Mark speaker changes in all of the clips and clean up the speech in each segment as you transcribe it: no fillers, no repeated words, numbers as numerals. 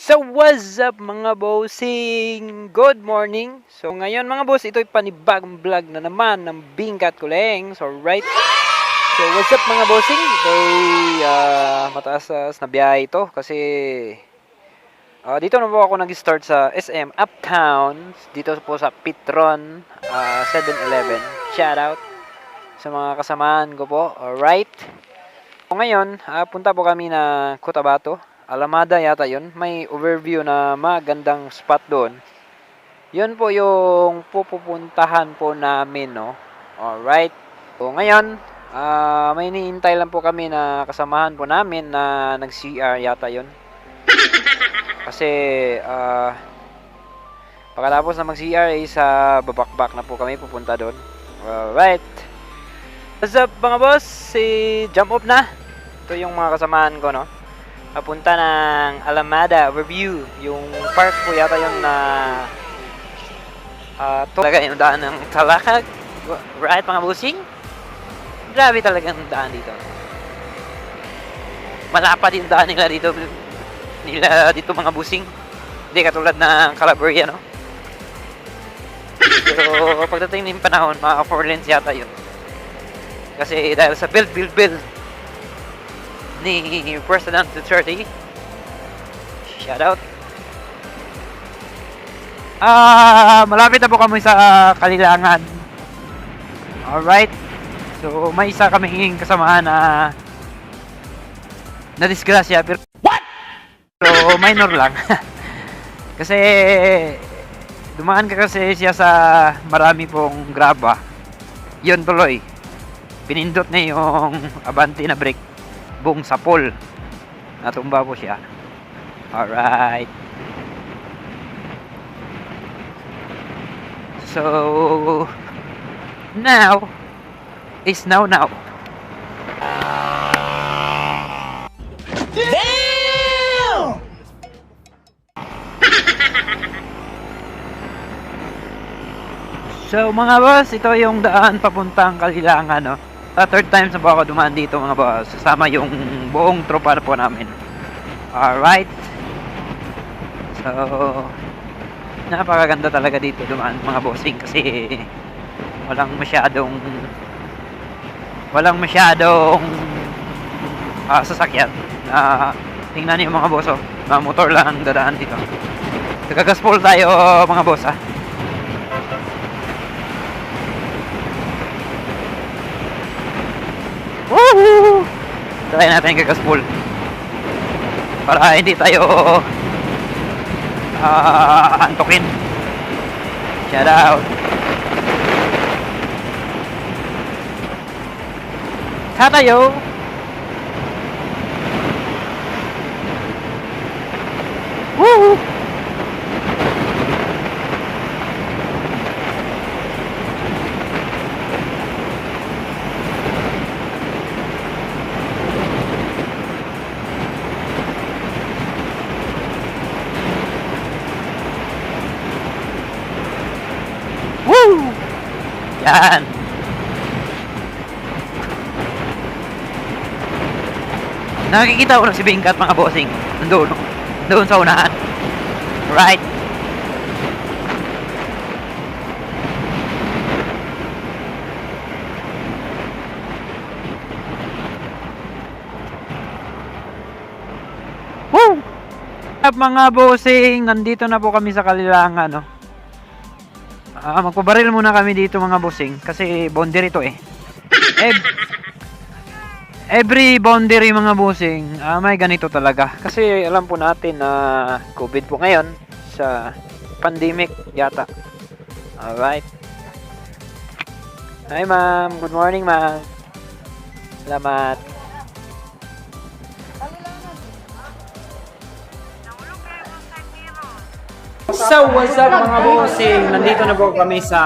Speaker 1: So what's up mga bossing? Good morning. So ngayon mga boss, ito'y panibagong vlog na naman ng Bingkat Kuleng. So right. So what's up mga bossing? Ito'y mataas na biyahe ito kasi dito na po ako nag-start sa SM Uptown. Dito po sa Petron 7-Eleven. Shout out sa mga kasamaan ko po. Alright. So ngayon, punta po kami na Cotabato. Alamada yata yun. May overview na magandang spot doon. Yun po yung pupuntahan po namin, no? Alright. So, ngayon, may hinihintay lang po kami na kasamahan po namin na nag-CR yata yun. Kasi, pagkatapos na mag-CR ay sa babakbak na po kami pupunta doon. Alright. What's up mga boss? Jump up na. Ito yung mga kasamahan ko, no? Papunta ng Alamada Overview. Yung park po yata yung na talaga yung daan ng Talakag. Right mga busing? Grabe talaga yung daan dito. Malapad yung daan nila dito mga busing. Hindi katulad ng Calabria, no? Pero pagdating ng panahon, mga 4 lanes yata yun. Kasi dahil sa build ni President Duterte. Shout out. Malapit na po kami sa Kalilangan. Alright. So may isa kaming kasamahan na disgrasya pero so minor lang. Kasi dumaan ka kasi siya sa marami pong graba. Yun tuloy. Pinindot na yung abante na brake. Buong sapol. Natumba po siya. Alright. So, now is now. Damn! So, mga boss, ito yung daan papuntang Kalilangan, no? Third time na po ako dumaan dito mga boss. Kasama yung buong tropa po namin. Alright. So, napakaganda talaga dito dumaan mga bossing. Kasi walang masyadong sasakyan. Tingnan niyo mga boss, mga motor lang dadaan dito. Gagaspol tayo mga boss, Woohoo! Try natin gagaspool para hindi tayo antukin. Shout out. Tayo. Woohoo! Yan. Nakikita ko na si Bingkat mga bossing. Doon sa unahan. Right. Woo! Mga bossing, nandito na po kami sa Kalilangan, no? Magpabaril muna kami dito mga bossing kasi boundary to eh. Every boundary mga bossing, may ganito talaga. Kasi alam po natin na COVID po ngayon sa pandemic yata. Alright. Hi ma'am, good morning ma'am. Salamat. So what's up mga bossing? Nandito na po kami sa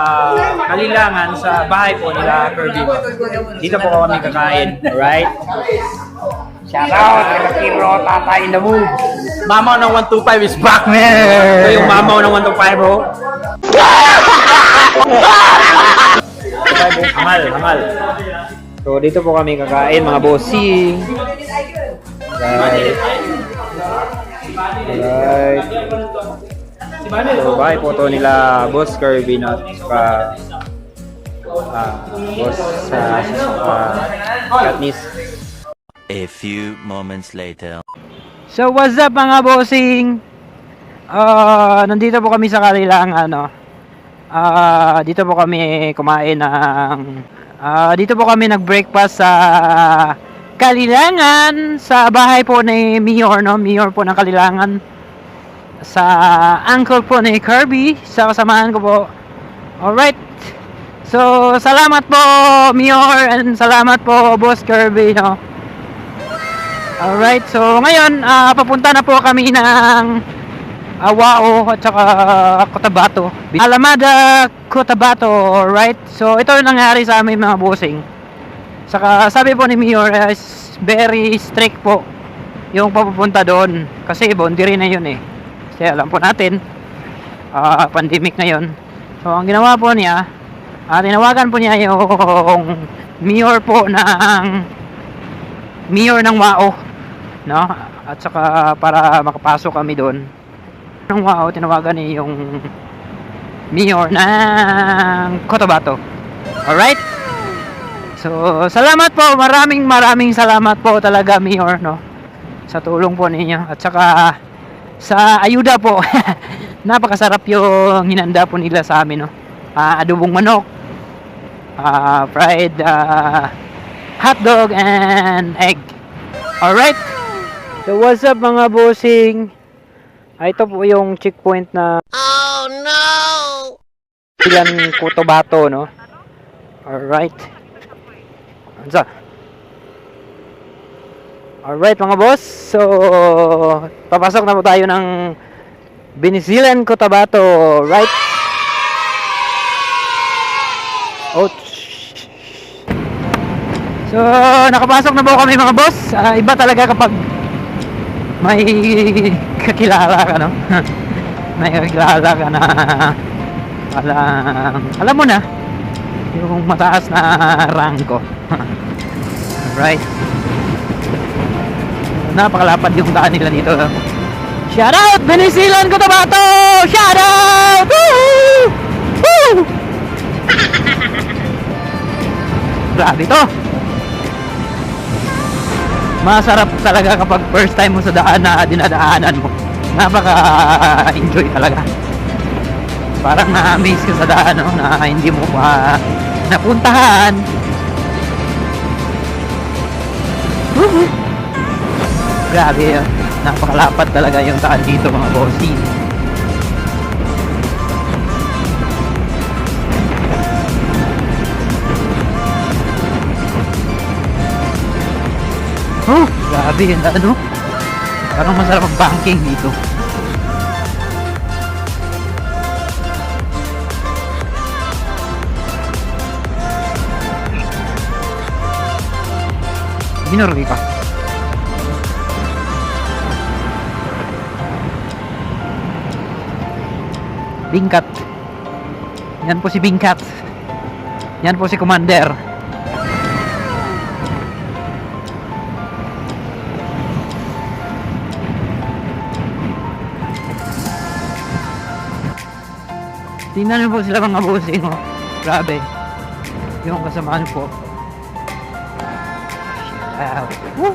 Speaker 1: Kalilangan sa bahay po nila Kirby. Dito po kami kakain, right? Shout out kay Kiro, Tata in the mood.
Speaker 2: Mamaw ng 125 is back, man!
Speaker 1: Ito yung mamaw ng 125 bro. Hangal. So dito po kami kakain mga bossing. Right. Alright. So, bahay po to nila Boss Kirby, no? Saka, Boss Katniss.
Speaker 3: A few moments later.
Speaker 1: So, what's up mga bossing? Nandito po kami sa Kalilangan, no? Dito po kami kumain ng... dito po kami nag-breakfast sa Kalilangan, sa bahay po ni Mayor, no? Mayor po ng Kalilangan. Sa uncle po ni Kirby, sa kasamahan ko po. Alright. So, salamat po, Mayor, and salamat po, Boss Kirby, no? Alright, so ngayon, papunta na po kami ng Wao at saka Cotabato. Alamada, Cotabato, alright? So, ito yung nangyari sa amin mga bossing. Saka, sabi po ni Mayor, is very strict po yung papupunta doon. Kasi, boundary na yun eh. Kasi alam po natin, pandemic na yun. So, ang ginawa po niya, tinawagan po niya yung Mayor po Mayor ng Wao, no? At saka para makapasok kami doon ng Wao, tinawagan niya yung Mayor ng Cotabato. Alright? So, salamat po, maraming salamat po talaga, Mayor, no? Sa tulong po ninyo at saka sa ayuda po. Napakasarap yung hinanda po nila sa amin, no? Adobong manok, fried hotdog and egg. Alright. So what's up mga bossing? Ito po yung checkpoint na Silan Cotabato, no? Alright. Ansa? Alright mga boss. So papasok na po tayo ng Binisilan Cotabato. Right? Ouch. So, nakapasok na po kami mga boss. Iba talaga kapag may kakilala ka, no? May kakilala ka na alam mo na yung mataas na rango. Right? Napakalapad yung daan nila dito, no? Shout out! Binisilan Cotabato! Shout out! Woo! Woo! Grabe to! Masarap talaga kapag first time mo sa daan na dinadaanan mo. Napaka-enjoy talaga. Parang na-amaze ka sa daan, no? Na hindi mo pa napuntahan. Grabe yun. Napakalapad talaga yung daan dito mga bossy. Oh, grabe yun, ano? Parang masarap ang banking dito. Binurli pa. Bingkat. Yan po si Bingkat. Yan po si Commander. Tingnan niyo po sila mga bossing, oh. Grabe. Yung kasamaan po. Shout out. Woo!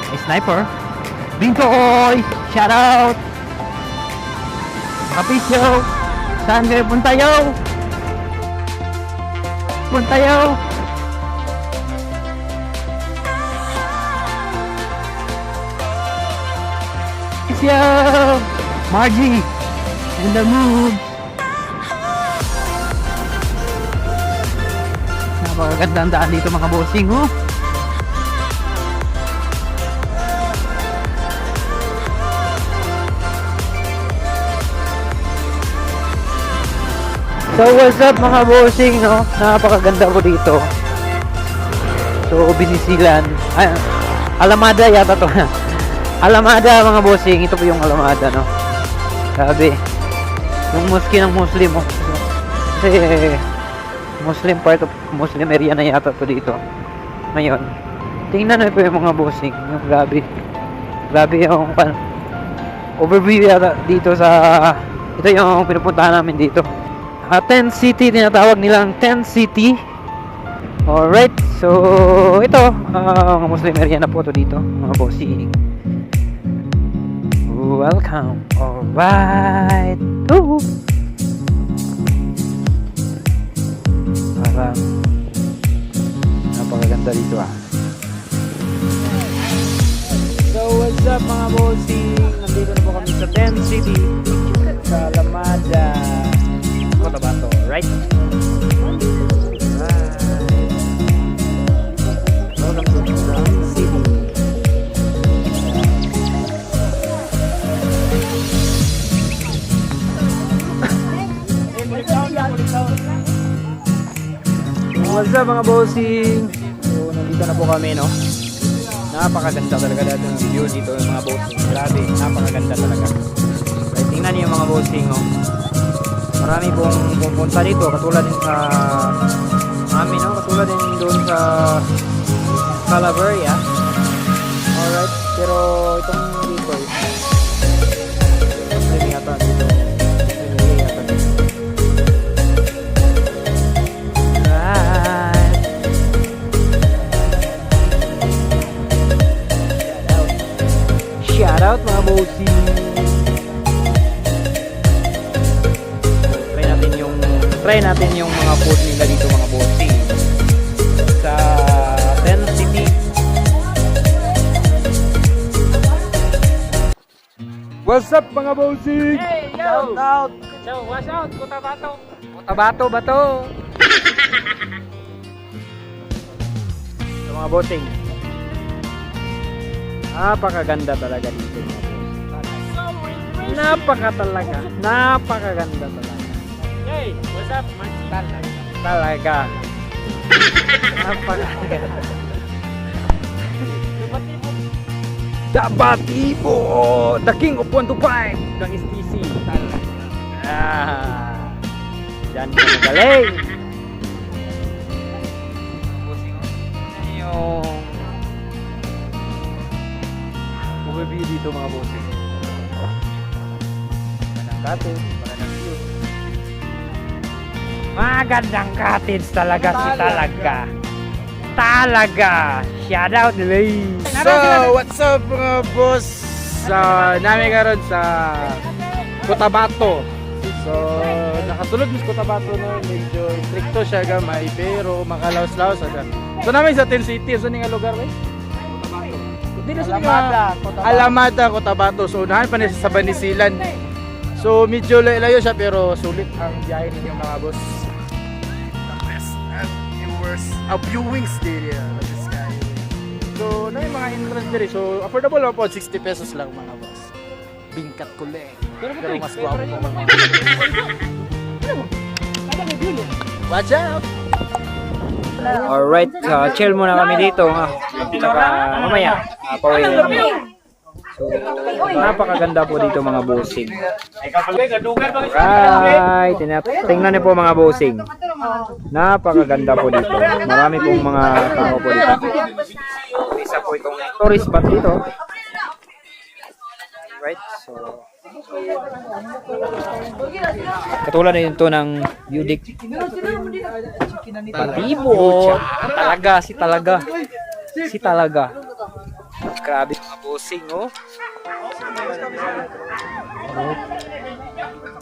Speaker 1: May sniper. Binkoy! Shout out! Kapisyo! Saan kayo punta, yo? Punta, yo! Kapisyo! Margie! In the mood! Napakagandang daan dito mga bossing, oh. So what's up mga bossing, no? Napakaganda po dito. So Binisilan. Ay, Alamada yata to. Alamada mga bossing. Ito po yung Alamada, no? Sabi. Yung mosque ng Muslim, oh. Kasi Muslim part of Muslim area na yata to dito. Ngayon, tingnan na po yung mga bossing. Yung grabe. Grabe yung overview yata dito sa ito yung pinupuntahan namin dito. Tent City, tinatawag nilang Tent City. Alright, so ito mga Muslim area na po to dito, mga bossing. Welcome. Alright. Woo! Parang napakaganda dito So what's up mga bossing? Nandito na po kami sa Tent City sa Alamada, Cotabato, right? Welcome to Tent City. What's up mga bossing? So nandito na po kami, no? Napakaganda talaga dito ng view dito ng mga bossing. Grabe, napakaganda talaga. Right, tingnan niyo mga bossing, no? Marami pong pupunta dito, katulad din sa amin, no? Katulad din doon sa Calaveria. Alright, pero itong dito Muslim yata dito. Muslim yata dito. Shout out mga bossy. Try natin yung mga food nila dito mga bossy. Sa Tent City. What's up mga bossy? Hey, yo! Shout out! Yo, what's out? Cotabato. Cotabato ba to? So, mga bossing. Napakaganda talaga dito. Napakaganda talaga. Hey, what's up, man? Talaga. Napakaganda. Dabatibo! The king of 125! Ng STC. Talaga. Diyan ka magaling. Yung overview dito mga bossing. Magandang cottage, magandang view. Magandang cottage talaga si talaga. Talaga. Shout out Lee.
Speaker 2: So, what's up mga boss? Namin karon sa Cotabato. So, nakasulod mo sa Cotabato na medyo stricto siya gamay pero makalaos-laos siya. So, namin sa Tent City. So, nga lugar ba? Alamada, Cotabato. So, unahan pa niya sa Banisilan. So, medyo layo siya pero sulit ang biyahe ninyo mga boss. The best viewing stadium of the sky. So, na yung mga entrance diri. So, affordable lang po. 60 pesos lang mga boss. Bingkat kuling. Pero mas guwapo po mga watch out!
Speaker 1: Alright, chill muna kami dito. Saka mamaya, pauwi na kami. So, napakaganda po dito mga bossing. Right, tingnan niyo po mga bossing. Napakaganda po dito. Marami pong mga tao po dito. Isa po itong tourist spot dito. Right, so katulad na ito ng Budik Patibo. Si talaga. Grabe mga bossing, oh.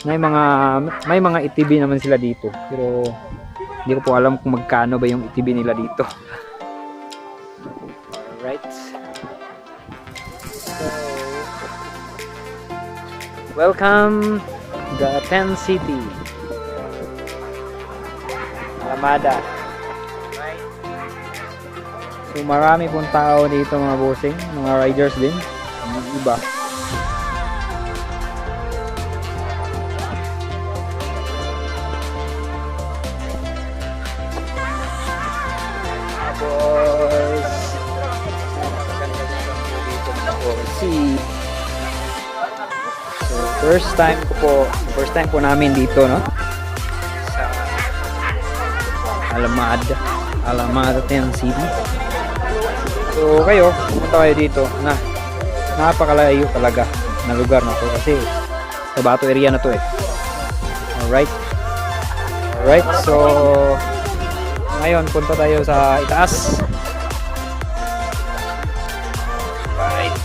Speaker 1: May mga ITB naman sila dito. Pero hindi ko po alam kung magkano ba yung ITB nila dito. Alright. So, welcome the Tent City. Alamada. So marami pong tao dito mga bossing, mga riders din, mga iba. So first time po namin dito, no? Sa Alamada Tent City. So kayo, pumunta kayo dito na napakalayo talaga. na lugar na to kasi Tabato area na to eh. Alright. Alright, so ngayon punta tayo sa itaas. Alright.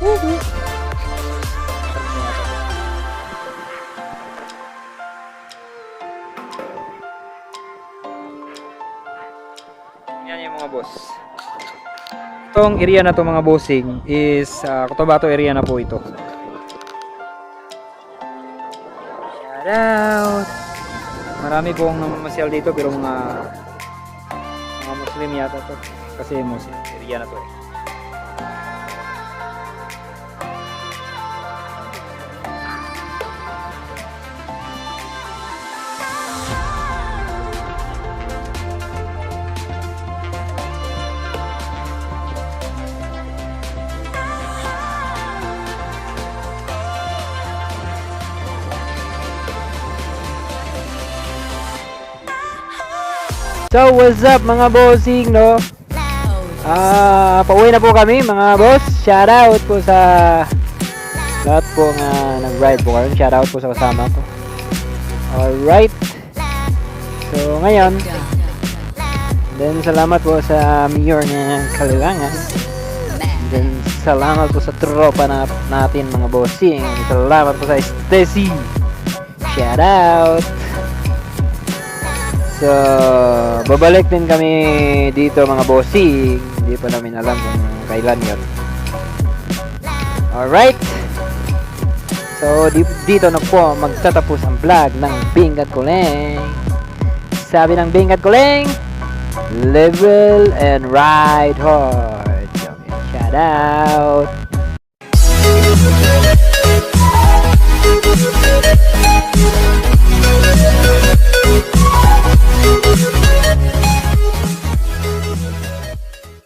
Speaker 1: Woohoo! Yan yung mga boss. Itong area na to mga bossing is Cotabato area na po ito. Shout out! Marami pong namamasyal dito pero mga Muslim yata to kasi Muslim area na to eh. So what's up mga bossing, no? Pauwi na po kami mga boss. Shout out po sa lahat po nga nag-ride po kayo. Shout out po sa kasama ko. Alright. So ngayon, then salamat po sa mayor ng Kalilangan. Then salamat po sa tropa natin mga bossing. Salamat po sa Stacy. Shout out. So, babalik din kami dito mga bossing. Hindi pa namin alam kung kailan yun. Alright. So, dito na po magtatapos ang vlog ng Bingkat Kuleng. Sabi ng Bingkat Kuleng, level and ride hard. Okay, shout out.